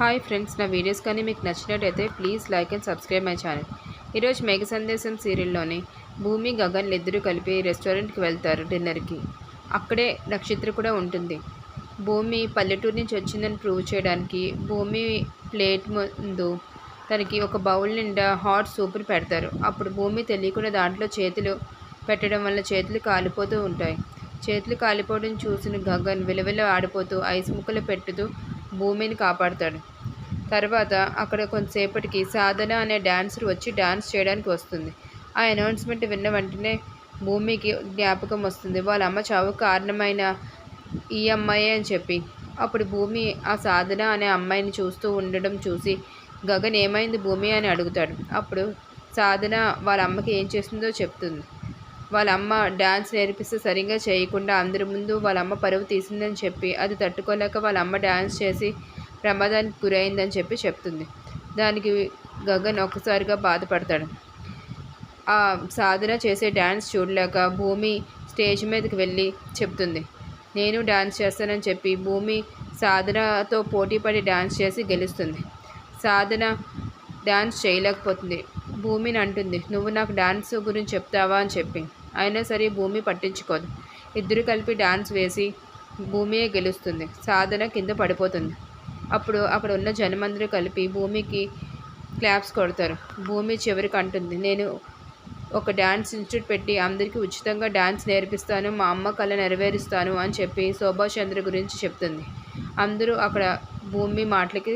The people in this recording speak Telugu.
హాయ్ ఫ్రెండ్స్, నా వీడియోస్ కానీ మీకు నచ్చినట్టయితే please like and subscribe my channel. ఈరోజు మేఘ సందేశం సీరియల్లోని భూమి గగన్లు ఇద్దరు కలిపి రెస్టారెంట్కి వెళ్తారు డిన్నర్కి. అక్కడే నక్షత్ర కూడా ఉంటుంది. భూమి పల్లెటూరు నుంచి వచ్చిందని ప్రూవ్ చేయడానికి భూమి ప్లేట్ ముందు తనకి ఒక బౌల్ నిండా హాట్ సూప్ని పెడతారు. అప్పుడు భూమి తెలియకుండా దాంట్లో చేతులు పెట్టడం వల్ల చేతులు కాలిపోతూ ఉంటాయి. చేతులు కాలిపోవడం చూసిన గగన్ విలవిల ఆడిపోతూ ఐస్ ముక్కలు పెట్టుతూ భూమిని కాపాడుతాడు. తర్వాత అక్కడ కొంతసేపటికి సాధన అనే డాన్సర్ వచ్చి డాన్స్ చేయడానికి వస్తుంది. ఆ అనౌన్స్మెంట్ విన్న వెంటనే భూమికి జ్ఞాపకం వస్తుంది, వాళ్ళ అమ్మ చావుకు కారణమైన ఈ అమ్మాయి అని చెప్పి. అప్పుడు భూమి ఆ సాధన అనే అమ్మాయిని చూస్తూ ఉండడం చూసి గగన్ ఏమైంది భూమి అని అడుగుతాడు. అప్పుడు సాధన వాళ్ళ అమ్మకి ఏం చేస్తుందో చెప్తుంది. వాళ్ళ అమ్మ డ్యాన్స్ నేర్పిస్తే సరిగ్గా చేయకుండా అందరి ముందు వాళ్ళ అమ్మ పరువు తీసిందని చెప్పి అది తట్టుకోలేక వాళ్ళ అమ్మ డ్యాన్స్ చేసి ప్రమాదానికి గురైందని చెప్పి చెప్తుంది. దానికి గగన్ ఒక్కసారిగా బాధపడతాడు. ఆ సాధన చేసే డ్యాన్స్ చూడలేక భూమి స్టేజ్ మీదకి వెళ్ళి చెప్తుంది, నేను డ్యాన్స్ చేస్తానని చెప్పి భూమి సాధనతో పోటీపడి డ్యాన్స్ చేసి గెలుస్తుంది. సాధన డ్యాన్స్ చేయలేకపోతుంది. భూమిని అంటుంది, నువ్వు నాకు డ్యాన్స్ గురించి చెప్తావా అని చెప్పి. అయినా సరే భూమి పట్టించుకోదు. ఇద్దరు కలిపి డ్యాన్స్ వేసి భూమియే గెలుస్తుంది. సాధన కింద పడిపోతుంది. అప్పుడు అక్కడ ఉన్న జనమందరూ కలిపి భూమికి క్లాప్స్ కొడతారు. భూమి చివరికి అంటుంది, నేను ఒక డ్యాన్స్ ఇన్స్టిట్యూట్ పెట్టి అందరికీ ఉచితంగా డ్యాన్స్ నేర్పిస్తాను, మా అమ్మ కళ నెరవేరుస్తాను అని చెప్పి శోభాచంద్ర గురించి చెప్తుంది. అందరూ అక్కడ భూమి మాటలకి